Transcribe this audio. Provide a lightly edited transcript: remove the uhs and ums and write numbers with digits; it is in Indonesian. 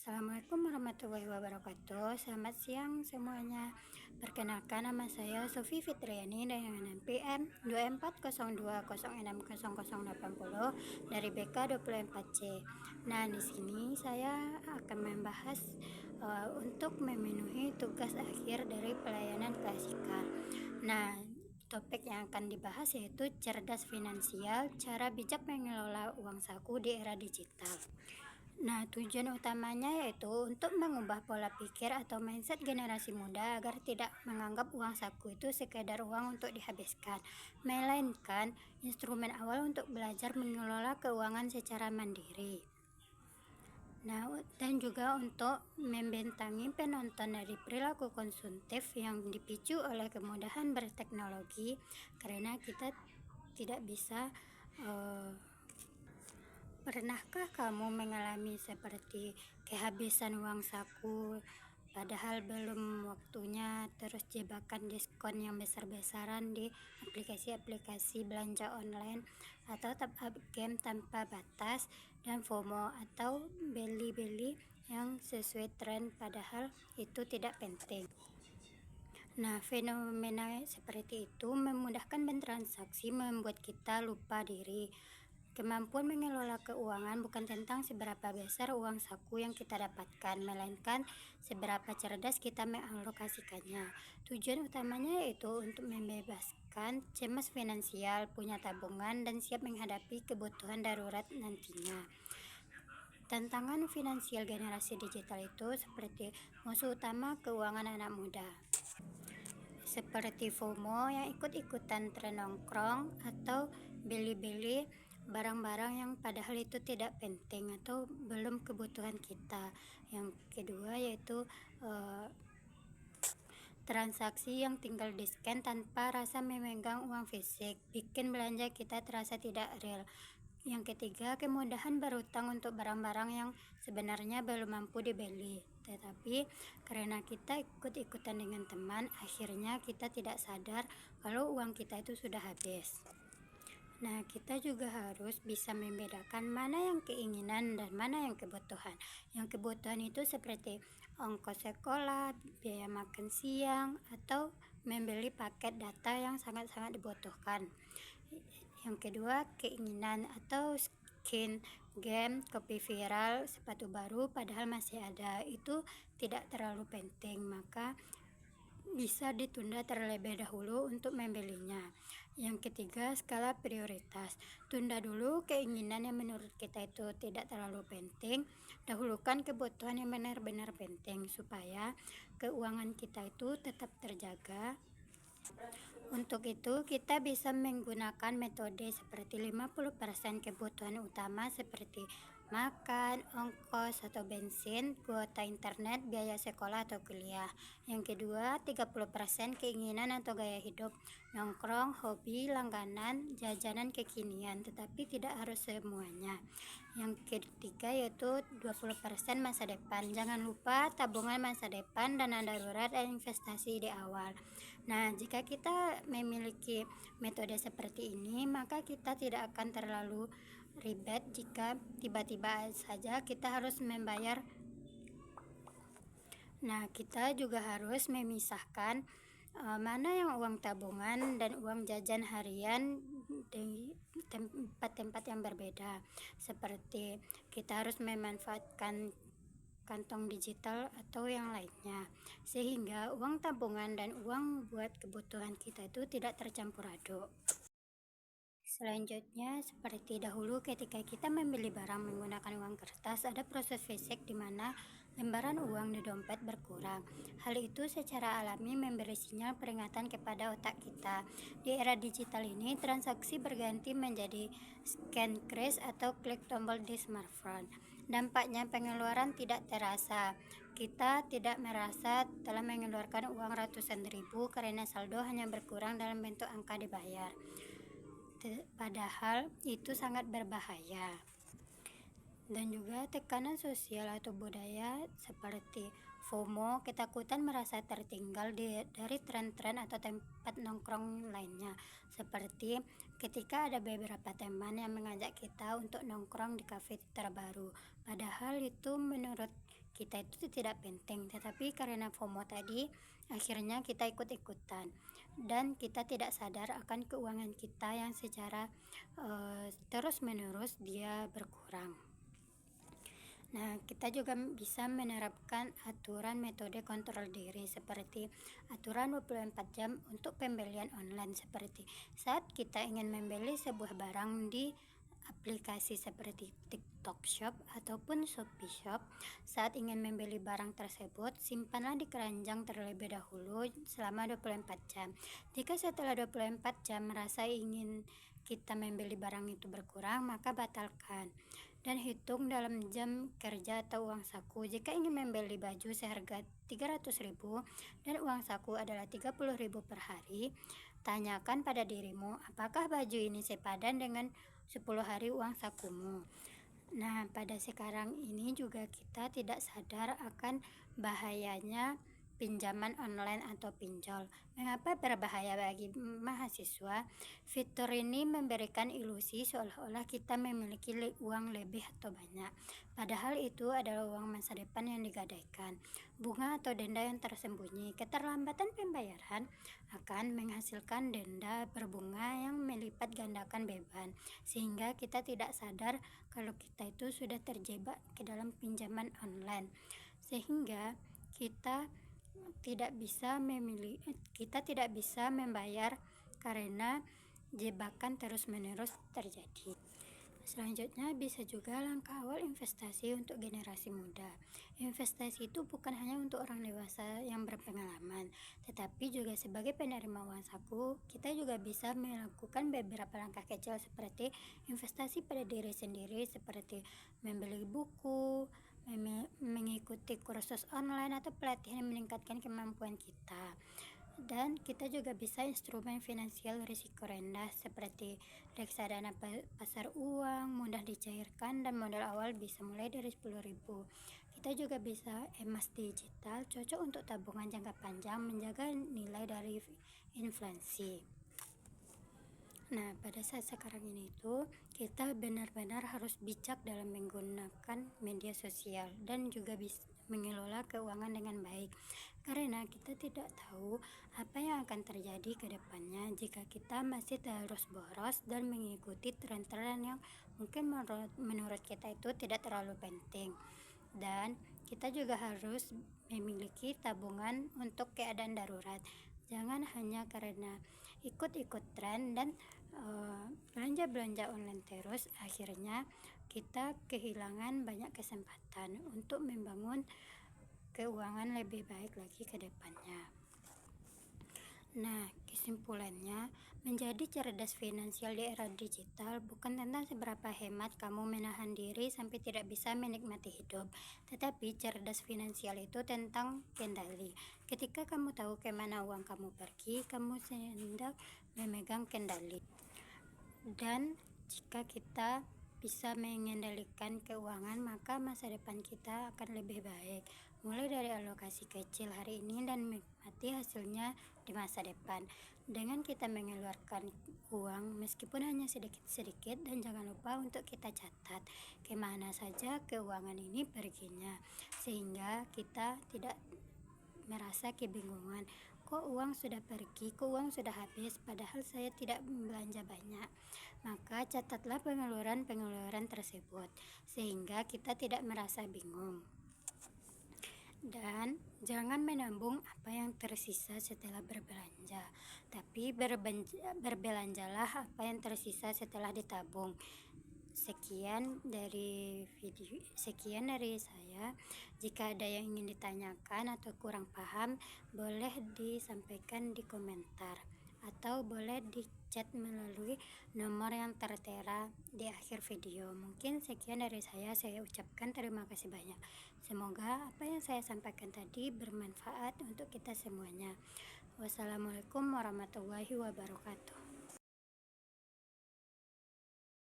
Assalamualaikum warahmatullahi wabarakatuh. Selamat siang semuanya. Perkenalkan, nama saya Sofi Fitriani dengan NPM 2402060080 dari BK 24C. Nah, di sini saya akan membahas untuk memenuhi tugas akhir dari pelayanan klasikal. Nah, topik yang akan dibahas yaitu cerdas finansial, cara bijak mengelola uang saku di era digital. Nah, tujuan utamanya yaitu untuk mengubah pola pikir atau mindset generasi muda agar tidak menganggap uang saku itu sekedar uang untuk dihabiskan, melainkan instrumen awal untuk belajar mengelola keuangan secara mandiri. Nah, dan juga untuk membentangi penonton dari perilaku konsumtif yang dipicu oleh kemudahan berteknologi, karena kita tidak bisa Pernahkah kamu mengalami seperti kehabisan uang saku padahal belum waktunya, terus jebakan diskon yang besar-besaran di aplikasi-aplikasi belanja online, atau top up game tanpa batas, dan FOMO atau beli-beli yang sesuai tren padahal itu tidak penting. Nah, fenomena seperti itu memudahkan bertransaksi, membuat kita lupa diri. Kemampuan mengelola keuangan bukan tentang seberapa besar uang saku yang kita dapatkan, melainkan seberapa cerdas kita mengalokasikannya. Tujuan utamanya yaitu untuk membebaskan cemas finansial, punya tabungan, dan siap menghadapi kebutuhan darurat nantinya. Tantangan finansial generasi digital itu seperti musuh utama keuangan anak muda, seperti FOMO yang ikut-ikutan tren nongkrong, atau beli-beli barang-barang yang padahal itu tidak penting atau belum kebutuhan kita. Yang kedua yaitu transaksi yang tinggal di-scan tanpa rasa memegang uang fisik, bikin belanja kita terasa tidak real. Yang ketiga, kemudahan berutang untuk barang-barang yang sebenarnya belum mampu dibeli, tetapi karena kita ikut-ikutan dengan teman, akhirnya kita tidak sadar kalau uang kita itu sudah habis. Nah, kita juga harus bisa membedakan mana yang keinginan dan mana yang kebutuhan. Yang kebutuhan itu seperti ongkos sekolah, biaya makan siang, atau membeli paket data yang sangat-sangat dibutuhkan. Yang kedua, keinginan atau skin game, kopi viral, sepatu baru padahal masih ada, itu tidak terlalu penting, maka bisa ditunda terlebih dahulu untuk membelinya. Yang ketiga, skala prioritas. Tunda dulu keinginan yang menurut kita itu tidak terlalu penting, dahulukan kebutuhan yang benar-benar penting supaya keuangan kita itu tetap terjaga. Untuk itu, kita bisa menggunakan metode seperti 50% kebutuhan utama seperti makan, ongkos atau bensin, kuota internet, biaya sekolah atau kuliah. Yang kedua, 30% keinginan atau gaya hidup, nongkrong, hobi, langganan, jajanan kekinian, tetapi tidak harus semuanya. Yang ketiga yaitu 20% masa depan. Jangan lupa tabungan masa depan, dana darurat, dan investasi di awal. Nah, jika kita memiliki metode seperti ini, maka kita tidak akan terlalu ribet jika tiba-tiba saja kita harus membayar. Nah, kita juga harus memisahkan mana yang uang tabungan dan uang jajan harian di tempat-tempat yang berbeda. Seperti kita harus memanfaatkan kantong digital atau yang lainnya, sehingga uang tabungan dan uang buat kebutuhan kita itu tidak tercampur aduk. Selanjutnya, seperti dahulu ketika kita membeli barang menggunakan uang kertas, ada proses fisik di mana lembaran uang di dompet berkurang. Hal itu secara alami memberi sinyal peringatan kepada otak kita. Di era digital ini, transaksi berganti menjadi scan kris atau klik tombol di smartphone. Dampaknya pengeluaran tidak terasa. Kita tidak merasa telah mengeluarkan uang ratusan ribu karena saldo hanya berkurang dalam bentuk angka dibayar. Padahal itu sangat berbahaya. Dan juga tekanan sosial atau budaya seperti FOMO, ketakutan merasa tertinggal dari tren-tren atau tempat nongkrong lainnya. Seperti ketika ada beberapa teman yang mengajak kita untuk nongkrong di kafe terbaru, padahal itu menurut kita itu tidak penting, tetapi karena FOMO tadi akhirnya kita ikut-ikutan dan kita tidak sadar akan keuangan kita yang secara terus-menerus dia berkurang. Nah, kita juga bisa menerapkan aturan metode kontrol diri seperti aturan 24 jam untuk pembelian online, seperti saat kita ingin membeli sebuah barang di aplikasi seperti TikTok Shop ataupun Shopee Shop. Saat ingin membeli barang tersebut, simpanlah di keranjang terlebih dahulu selama 24 jam. Jika setelah 24 jam merasa ingin kita membeli barang itu berkurang, maka batalkan dan hitung dalam jam kerja atau uang saku. Jika ingin membeli baju seharga 300.000 dan uang saku adalah 30.000 per hari, tanyakan pada dirimu, apakah baju ini sepadan dengan 10 hari uang sakumu. Nah, pada sekarang ini juga kita tidak sadar akan bahayanya pinjaman online atau pinjol. Mengapa berbahaya bagi mahasiswa? Fitur ini memberikan ilusi seolah-olah kita memiliki uang lebih atau banyak, padahal itu adalah uang masa depan yang digadaikan. Bunga atau denda yang tersembunyi. Keterlambatan pembayaran akan menghasilkan denda berbunga yang melipat gandakan beban, sehingga kita tidak sadar kalau kita itu sudah terjebak ke dalam pinjaman online, sehingga kita tidak bisa membayar karena jebakan terus-menerus terjadi. Selanjutnya, bisa juga langkah awal investasi untuk generasi muda. Investasi itu bukan hanya untuk orang dewasa yang berpengalaman, tetapi juga sebagai penerima uang saku, kita juga bisa melakukan beberapa langkah kecil seperti investasi pada diri sendiri, seperti membeli buku, mengikuti kursus online atau pelatihan yang meningkatkan kemampuan kita. Dan kita juga bisa instrumen finansial risiko rendah seperti reksadana pasar uang, mudah dicairkan dan modal awal bisa mulai dari 10.000. Kita juga bisa emas digital, cocok untuk tabungan jangka panjang, menjaga nilai dari inflasi. Nah, pada saat sekarang ini tuh kita benar-benar harus bijak dalam menggunakan media sosial dan juga bisa mengelola keuangan dengan baik, karena kita tidak tahu apa yang akan terjadi ke depannya jika kita masih terus boros dan mengikuti tren-tren yang mungkin menurut kita itu tidak terlalu penting. Dan kita juga harus memiliki tabungan untuk keadaan darurat. Jangan hanya karena ikut-ikut tren dan belanja-belanja online terus, akhirnya kita kehilangan banyak kesempatan untuk membangun keuangan lebih baik lagi ke depannya. Nah, kesimpulannya, menjadi cerdas finansial di era digital bukan tentang seberapa hemat kamu menahan diri sampai tidak bisa menikmati hidup, tetapi cerdas finansial itu tentang kendali. Ketika kamu tahu kemana uang kamu pergi, kamu hendak memegang kendali. Dan jika kita bisa mengendalikan keuangan, maka masa depan kita akan lebih baik, mulai dari alokasi kecil hari ini dan menikmati hasilnya di masa depan. Dengan kita mengeluarkan uang meskipun hanya sedikit-sedikit, dan jangan lupa untuk kita catat kemana saja keuangan ini perginya, sehingga kita tidak merasa kebingungan, kok uang sudah pergi, kok uang sudah habis, padahal saya tidak belanja banyak. Maka catatlah pengeluaran tersebut, sehingga kita tidak merasa bingung. Dan jangan menabung apa yang tersisa setelah berbelanja, tapi berbelanjalah apa yang tersisa setelah ditabung. Sekian dari saya. Jika ada yang ingin ditanyakan atau kurang paham, boleh disampaikan di komentar atau boleh di chat melalui nomor yang tertera di akhir video. Mungkin sekian dari saya ucapkan terima kasih banyak. Semoga apa yang saya sampaikan tadi bermanfaat untuk kita semuanya. Wassalamualaikum warahmatullahi wabarakatuh.